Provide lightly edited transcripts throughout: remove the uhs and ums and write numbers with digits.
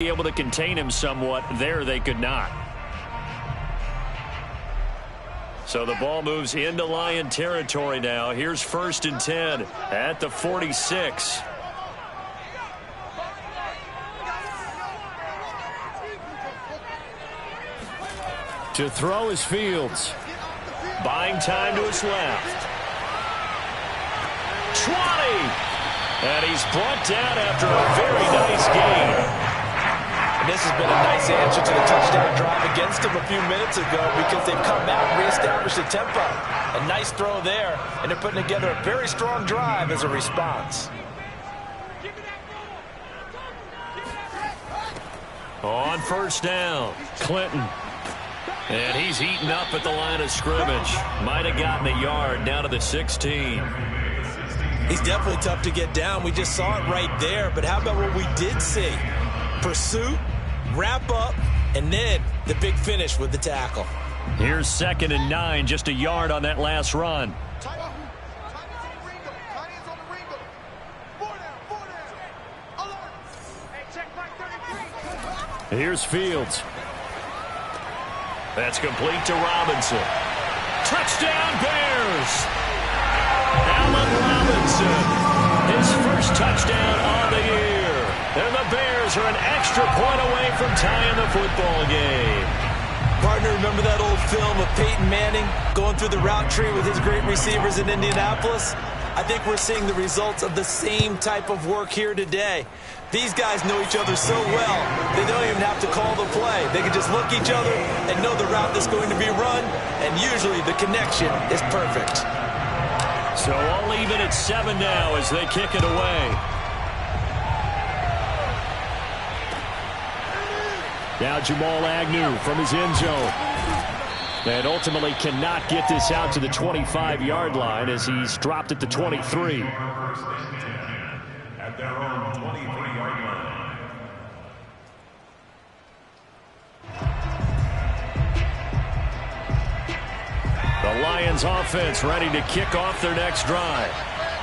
Be able to contain him somewhat. There they could not. So the ball moves into Lion territory now. Here's 1st and 10 at the 46. To throw is Fields. Buying time to his left. 20! And he's brought down after a very nice game. And this has been a nice answer to the touchdown drive against them a few minutes ago because they've come out and reestablished the tempo. A nice throw there, and they're putting together a very strong drive as a response. On 1st down, Clinton. And he's eaten up at the line of scrimmage. Might have gotten a yard down to the 16. He's definitely tough to get down. We just saw it right there. But how about what we did see? Pursuit, wrap up, and then the big finish with the tackle. Here's 2nd and 9, just a yard on that last run. Here's Fields. That's complete to Robinson. Touchdown, Bears! Allen Robinson, his first touchdown on the year. And the Bears are an extra point away from tying the football game. Partner, remember that old film of Peyton Manning going through the route tree with his great receivers in Indianapolis? I think we're seeing the results of the same type of work here today. These guys know each other so well, they don't even have to call the play. They can just look each other and know the route that's going to be run, and usually the connection is perfect. So all even at 7 now as they kick it away. Now Jamal Agnew from his end zone. And ultimately cannot get this out to the 25-yard line as he's dropped at the 23. At their own 23-yard line. The Lions offense ready to kick off their next drive.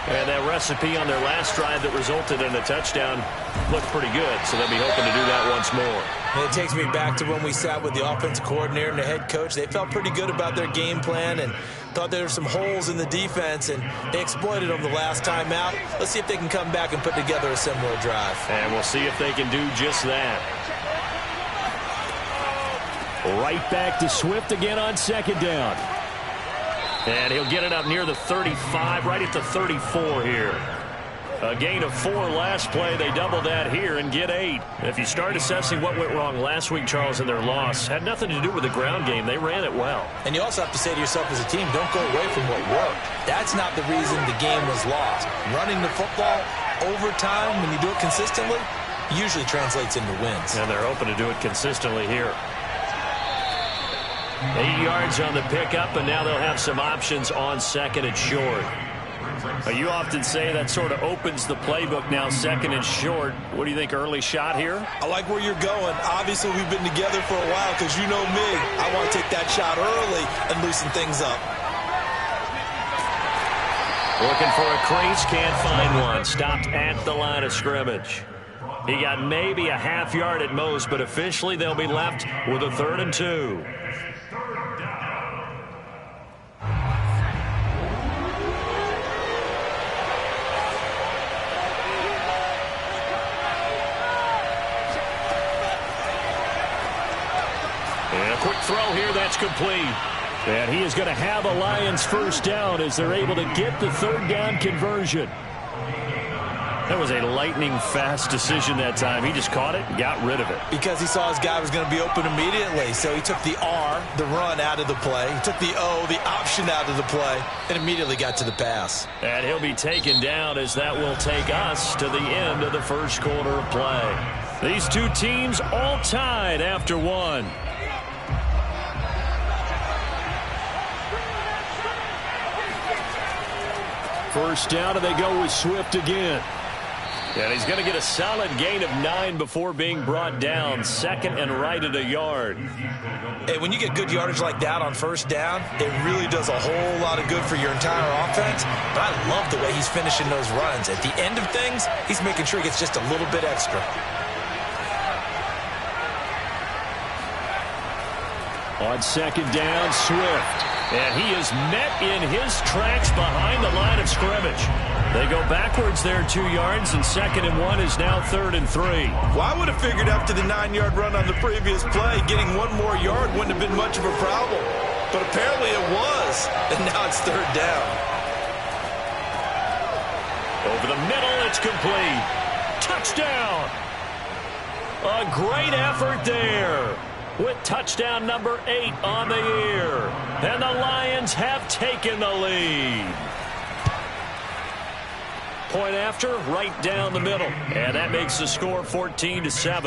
And that recipe on their last drive that resulted in a touchdown looked pretty good, so they'll be hoping to do that once more. And it takes me back to when we sat with the offensive coordinator and the head coach. They felt pretty good about their game plan and thought there were some holes in the defense, and they exploited them the last time out. Let's see if they can come back and put together a similar drive. And we'll see if they can do just that. Right back to Swift again on 2nd down. And he'll get it up near the 35, right at the 34 here. A gain of 4 last play. They double that here and get 8. If you start assessing what went wrong last week, Charles, in their loss, had nothing to do with the ground game. They ran it well. And you also have to say to yourself as a team, don't go away from what worked. That's not the reason the game was lost. Running the football over time, when you do it consistently, usually translates into wins. And they're hoping to do it consistently here. 8 yards on the pickup, and now they'll have some options on 2nd and short. You often say that sort of opens the playbook now, 2nd and short. What do you think, early shot here? I like where you're going. Obviously, we've been together for a while because you know me. I want to take that shot early and loosen things up. Looking for a crease, can't find one. Stopped at the line of scrimmage. He got maybe a half yard at most, but officially they'll be left with a 3rd and 2. And a quick throw here, that's complete. And he is going to have a Lions 1st down as they're able to get the 3rd down conversion. That was a lightning-fast decision that time. He just caught it and got rid of it. Because he saw his guy was going to be open immediately. So he took the R, the run, out of the play. He took the O, the option, out of the play, and immediately got to the pass. And he'll be taken down as that will take us to the end of the 1st quarter of play. These two teams all tied after 1. First down, and they go with Swift again. And he's going to get a solid gain of 9 before being brought down. 2nd and right at a yard. Hey, when you get good yardage like that on 1st down, it really does a whole lot of good for your entire offense. But I love the way he's finishing those runs. At the end of things, he's making sure he gets just a little bit extra. On second down, Swift. And he is met in his tracks behind the line of scrimmage. They go backwards there 2 yards, and 2nd and 1 is now 3rd and 3. Well, I would have figured after the 9-yard run on the previous play, getting 1 more yard wouldn't have been much of a problem. But apparently it was, and now it's 3rd down. Over the middle, it's complete. Touchdown! A great effort there, with touchdown number 8 on the year. And the Lions have taken the lead. Point after, right down the middle. And that makes the score 14-7.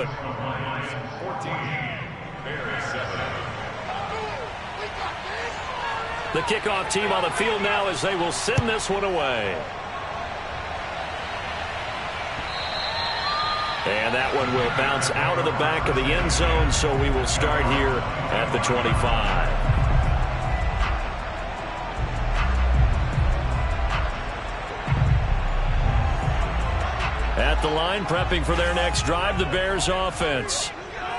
The kickoff team on the field now as they will send this one away. And that one will bounce out of the back of the end zone, so we will start here at the 25. At the line, prepping for their next drive, the Bears offense.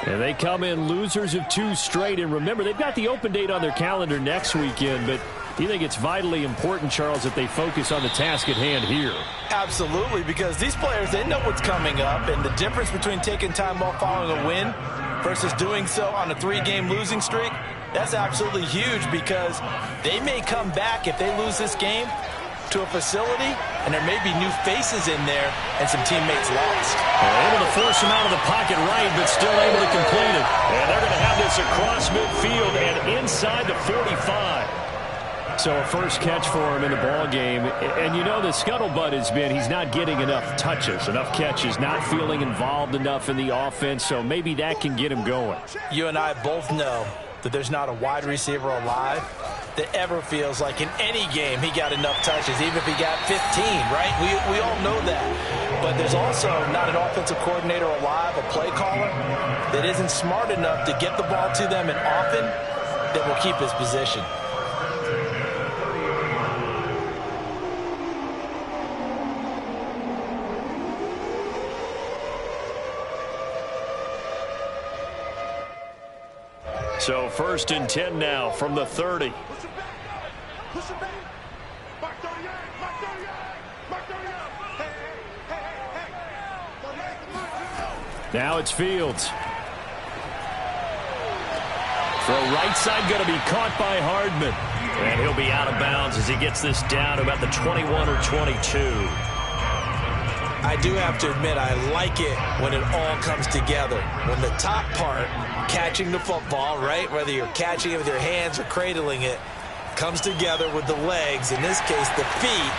And they come in losers of 2 straight. And remember, they've got the open date on their calendar next weekend, but do you think it's vitally important, Charles, that they focus on the task at hand here? Absolutely, because these players, they know what's coming up, and the difference between taking time off following a win versus doing so on a 3-game losing streak, that's absolutely huge, because they may come back if they lose this game to a facility, and there may be new faces in there and some teammates lost. They're able to force him out of the pocket right, but still able to complete it. And they're going to have this across midfield and inside the 45. So a first catch for him in the ball game. And you know the scuttlebutt has been he's not getting enough touches, enough catches, not feeling involved enough in the offense. So maybe that can get him going. You and I both know that there's not a wide receiver alive that ever feels like in any game he got enough touches, even if he got 15, right? We all know that. But there's also not an offensive coordinator alive, a play caller, that isn't smart enough to get the ball to them and often that will keep his position. So 1st and 10 now from the 30. Now it's Fields. Throw right side going to be caught by Hardman. And he'll be out of bounds as he gets this down to about the 21 or 22. I do have to admit, I like it when it all comes together. When the top part, catching the football, right, whether you're catching it with your hands or cradling it, comes together with the legs, in this case the feet,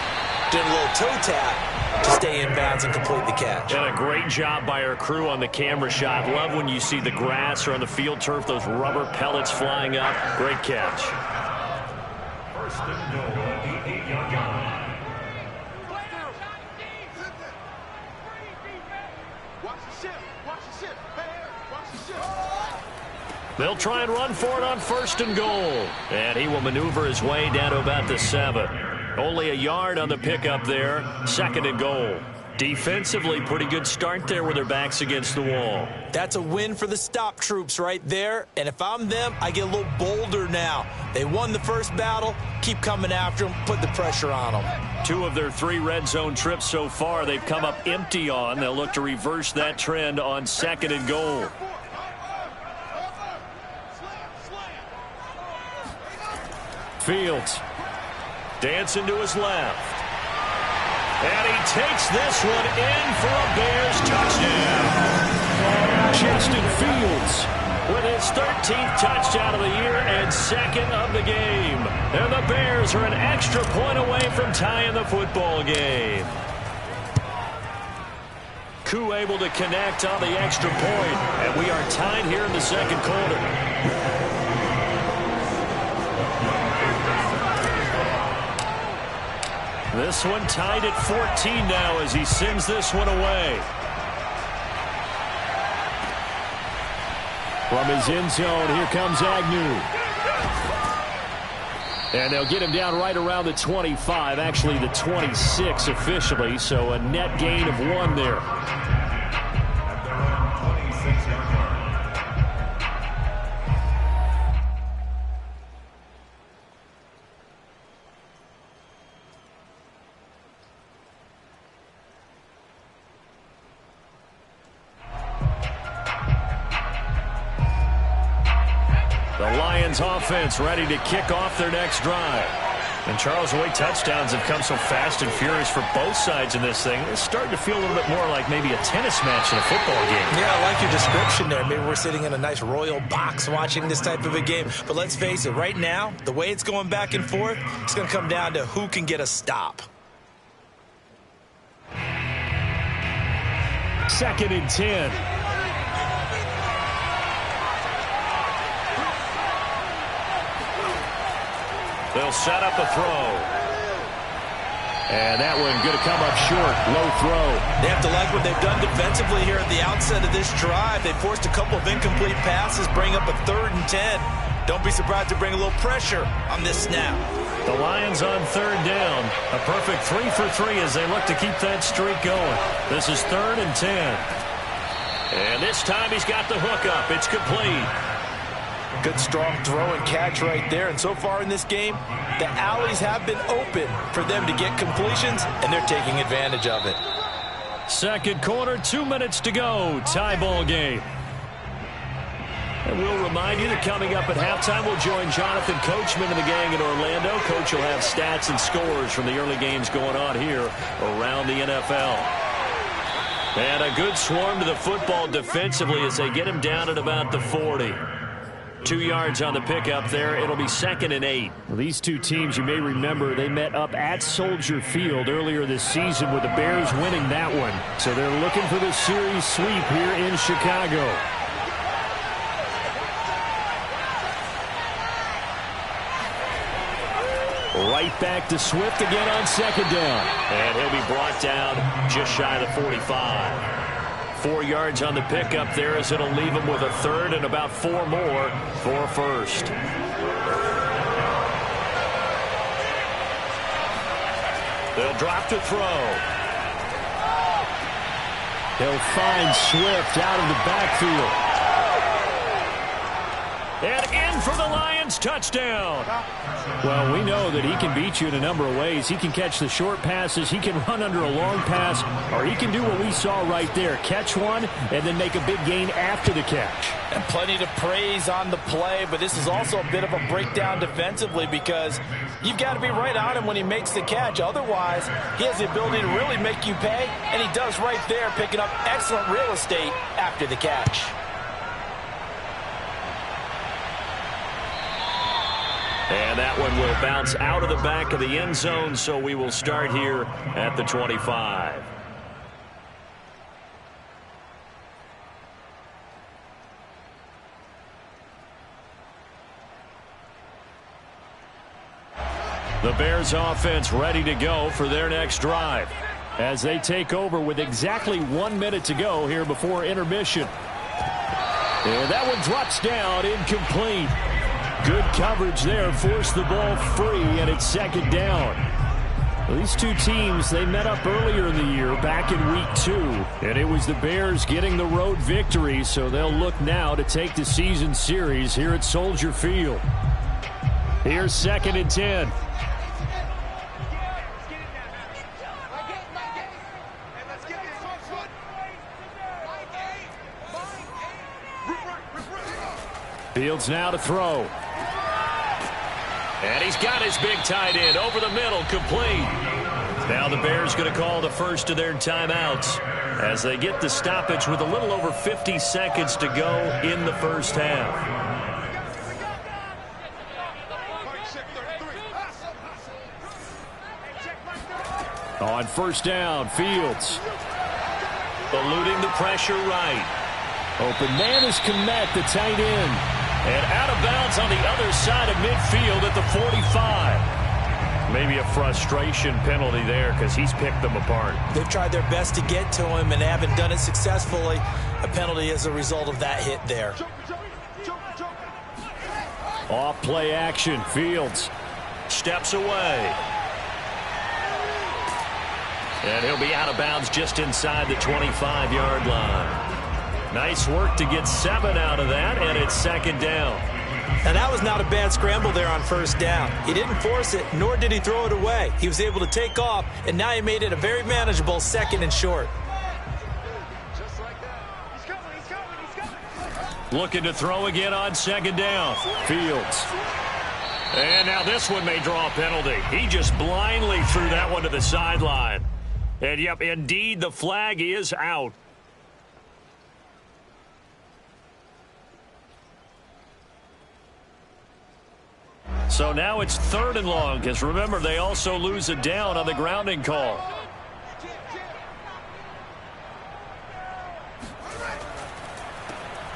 did a little toe tap to stay in bounds and complete the catch. And a great job by our crew on the camera shot. Love when you see the grass or on the field turf, those rubber pellets flying up. Great catch. 1st and goal at the 8-yard line. They'll try and run for it on 1st and goal. And he will maneuver his way down to about the 7. Only a yard on the pickup there. 2nd and goal. Defensively, pretty good start there with their backs against the wall. That's a win for the stop troops right there. And if I'm them, I get a little bolder now. They won the first battle. Keep coming after them. Put the pressure on them. 2 of their 3 red zone trips so far, they've come up empty on. They'll look to reverse that trend on 2nd and goal. Fields dancing to his left. And he takes this one in for a Bears touchdown. Justin Fields with his 13th touchdown of the year and 2nd of the game. And the Bears are an extra point away from tying the football game. Koo able to connect on the extra point. And we are tied here in the 2nd quarter. This one tied at 14 now as he sends this one away. From his end zone, here comes Agnew. And they'll get him down right around the 25, actually the 26 officially, so a net gain of 1 there. The Lions offense ready to kick off their next drive. And Charles, the way touchdowns have come so fast and furious for both sides in this thing, it's starting to feel a little bit more like maybe a tennis match in a football game. Yeah, I like your description there. Maybe we're sitting in a nice royal box watching this type of a game. But let's face it, right now, the way it's going back and forth, it's going to come down to who can get a stop. 2nd and 10. They'll set up a throw. And that one going to come up short. Low throw. They have to like what they've done defensively here at the outset of this drive. They forced a couple of incomplete passes, bring up a 3rd and 10. Don't be surprised to bring a little pressure on this snap. The Lions on 3rd down. A perfect 3 for 3 as they look to keep that streak going. This is 3rd and 10. And this time he's got the hook up. It's complete. Good strong throw and catch right there. And so far in this game, the alleys have been open for them to get completions, and they're taking advantage of it. 2nd quarter, 2 minutes to go. Tie ball game. And we'll remind you that coming up at halftime, we'll join Jonathan Coachman and the gang in Orlando. Coach will have stats and scores from the early games going on here around the NFL. And a good swarm to the football defensively as they get him down at about the 40. 2 yards on the pickup there. It'll be 2nd and 8. Well, these two teams, you may remember, they met up at Soldier Field earlier this season with the Bears winning that one. So they're looking for the series sweep here in Chicago. Right back to Swift again on 2nd down. And he'll be brought down just shy of the 45. 4 yards on the pickup there as it'll leave him with a 3rd and about 4 more for 1st. They'll drop to throw. They'll find Swift out of the backfield. And in for the Lions, touchdown. Well, we know that he can beat you in a number of ways. He can catch the short passes, he can run under a long pass, or he can do what we saw right there, catch one and then make a big gain after the catch. And plenty to praise on the play, but this is also a bit of a breakdown defensively because you've got to be right on him when he makes the catch. Otherwise, he has the ability to really make you pay, and he does right there, picking up excellent real estate after the catch. And that one will bounce out of the back of the end zone, so we will start here at the 25. The Bears offense ready to go for their next drive as they take over with exactly 1 minute to go here before intermission. And that one drops down, incomplete. Good coverage there, forced the ball free, and it's 2nd down. Well, these two teams, they met up earlier in the year, back in week 2, and it was the Bears getting the road victory, so they'll look now to take the season series here at Soldier Field. Here's 2nd and 10. Fields now to throw. And he's got his big tight end over the middle, complete. Now the Bears going to call the first of their timeouts as they get the stoppage with a little over 50 seconds to go in the first half. On 1st down, Fields. Eluding the pressure right. Open man is Kmet, the tight end. And out of bounds on the other side of midfield at the 45. Maybe a frustration penalty there because he's picked them apart. They've tried their best to get to him and haven't done it successfully. A penalty as a result of that hit there. Off play action, Fields. Steps away. And he'll be out of bounds just inside the 25-yard line. Nice work to get 7 out of that, and it's 2nd down. And that was not a bad scramble there on 1st down. He didn't force it, nor did he throw it away. He was able to take off, and now he made it a very manageable 2nd and short. Looking to throw again on second down. Fields. And now this one may draw a penalty. He just blindly threw that one to the sideline. And, yep, indeed, the flag is out. So now it's 3rd and long, because remember, they also lose a down on the grounding call.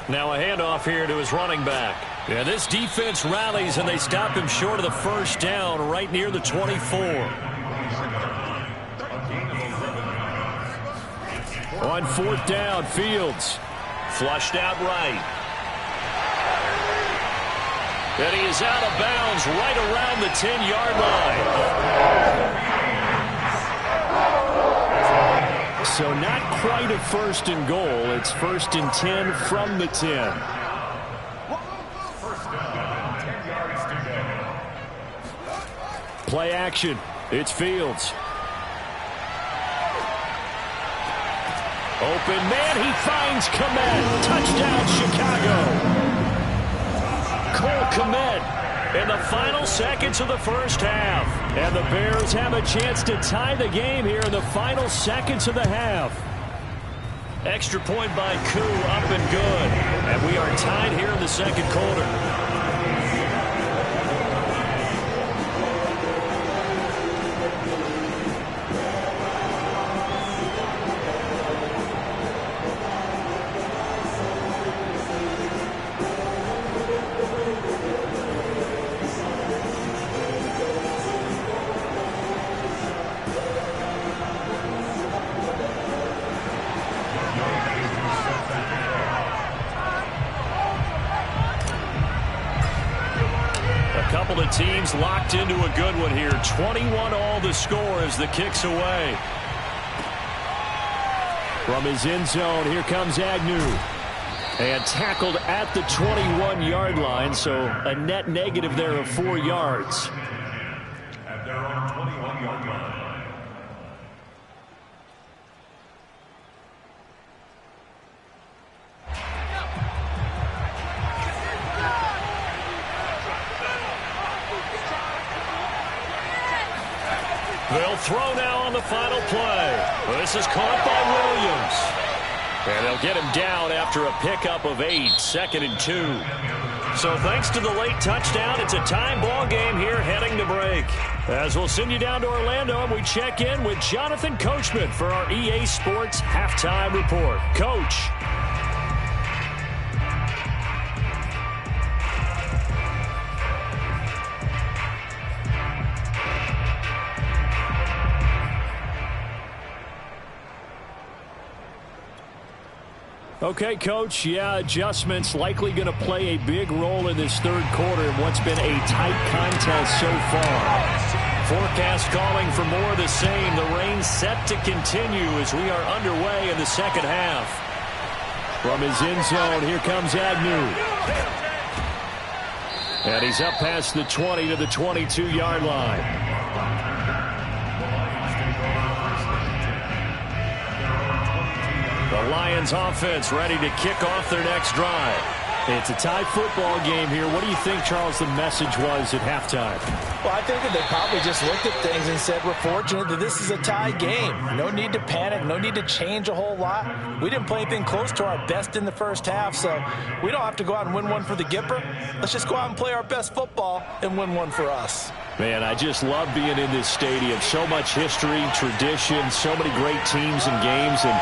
Now a handoff here to his running back. Yeah, this defense rallies, and they stop him short of the first down right near the 24. On 4th down, Fields. Flushed out right. And he is out of bounds right around the 10-yard line. So not quite a 1st and goal. It's 1st and 10 from the 10. Play action. It's Fields. Open man. He finds Kmet. Touchdown, Chicago. Cole Kmet in the final seconds of the first half. And the Bears have a chance to tie the game here in the final seconds of the half. Extra point by Koo, up and good. And we are tied here in the second quarter. The teams locked into a good one here. 21 all the score as the kick's away. From his end zone, here comes Agnew. And tackled at the 21-yard line, so a net negative there of 4 yards. At their own 21-yard line. They'll throw now on the final play. This is caught by Williams. And they'll get him down after a pickup of 8, 2nd and 2. So thanks to the late touchdown, it's a time ball game here heading to break. As we'll send you down to Orlando, and we check in with Jonathan Coachman for our EA Sports Halftime Report. Coach. Okay, Coach, yeah, adjustments likely going to play a big role in this third quarter in what's been a tight contest so far. Forecast calling for more of the same. The rain set to continue as we are underway in the second half. From his end zone, here comes Agnew. And he's up past the 20 to the 22-yard line. The Lions offense ready to kick off their next drive. It's a tie football game here. What do you think, Charles, the message was at halftime? Well, I think that they probably just looked at things and said, we're fortunate that this is a tie game. No need to panic. No need to change a whole lot. We didn't play anything close to our best in the first half, so we don't have to go out and win one for the Gipper. Let's just go out and play our best football and win one for us. Man, I just love being in this stadium. So much history, tradition, so many great teams and games, and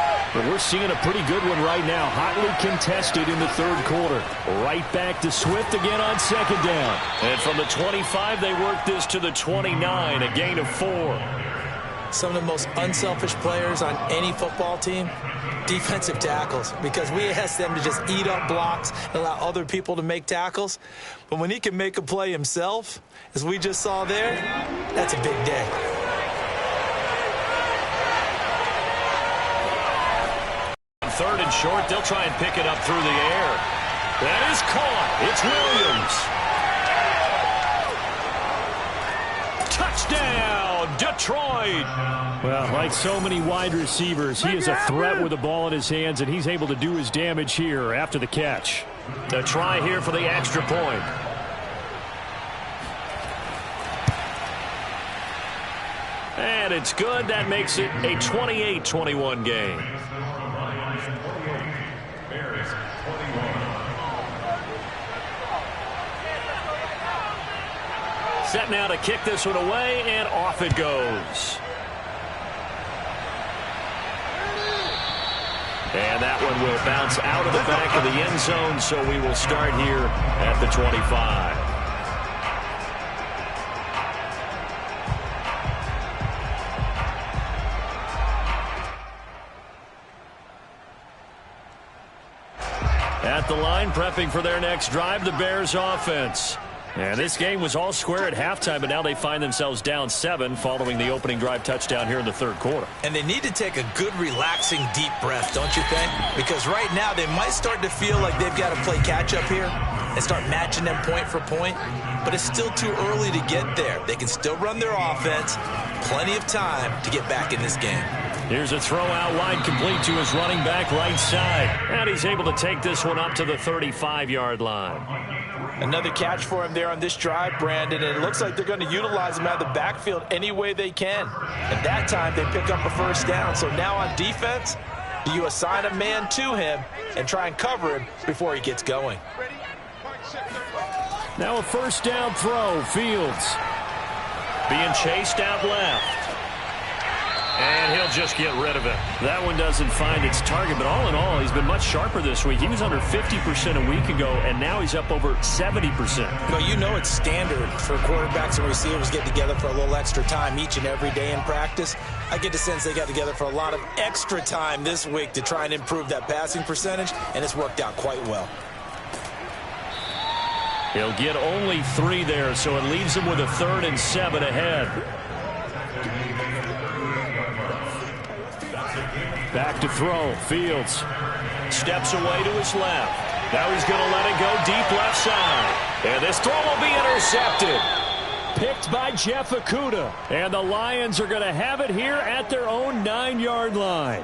we're seeing a pretty good one right now. Hotly contested in the third quarter. Right back to Swift again on second down. And from the 25, they work this to the 29, a gain of 4. Some of the most unselfish players on any football team, defensive tackles, because we ask them to just eat up blocks and allow other people to make tackles. But when he can make a play himself, as we just saw there, that's a big day. Third and short, they'll try and pick it up through the air. That is caught. It's Williams. Touchdown, Detroit. Well, like so many wide receivers, he is a threat with the ball in his hands, and he's able to do his damage here after the catch. A try here for the extra point. And it's good. That makes it a 28-21 game. Set now to kick this one away, and off it goes. And that one will bounce out of the back of the end zone, so we will start here at the 25. At the line, prepping for their next drive, the Bears offense. And this game was all square at halftime, but now they find themselves down 7 following the opening drive touchdown here in the third quarter. And they need to take a good, relaxing, deep breath, don't you think? Because right now they might start to feel like they've got to play catch-up here and start matching them point for point. But it's still too early to get there. They can still run their offense. Plenty of time to get back in this game. Here's a throw out wide, complete to his running back right side. And he's able to take this one up to the 35-yard line. Another catch for him there on this drive, Brandon, and it looks like they're going to utilize him out of the backfield any way they can. At that time, they pick up a first down. So now on defense, do you assign a man to him and try and cover him before he gets going? Now a first down throw, Fields. Being chased out left. And he'll just get rid of it. That one doesn't find its target, but all in all, he's been much sharper this week. He was under 50% a week ago, and now he's up over 70%. Well, you know it's standard for quarterbacks and receivers get together for a little extra time each and every day in practice. I get the sense they got together for a lot of extra time this week to try and improve that passing percentage, and it's worked out quite well. He'll get only 3 there, so it leaves him with a 3rd and 7 ahead. Back to throw, Fields. Steps away to his left. Now he's going to let it go deep left side. And this throw will be intercepted. Picked by Jeff Okudah. And the Lions are going to have it here at their own 9-yard line.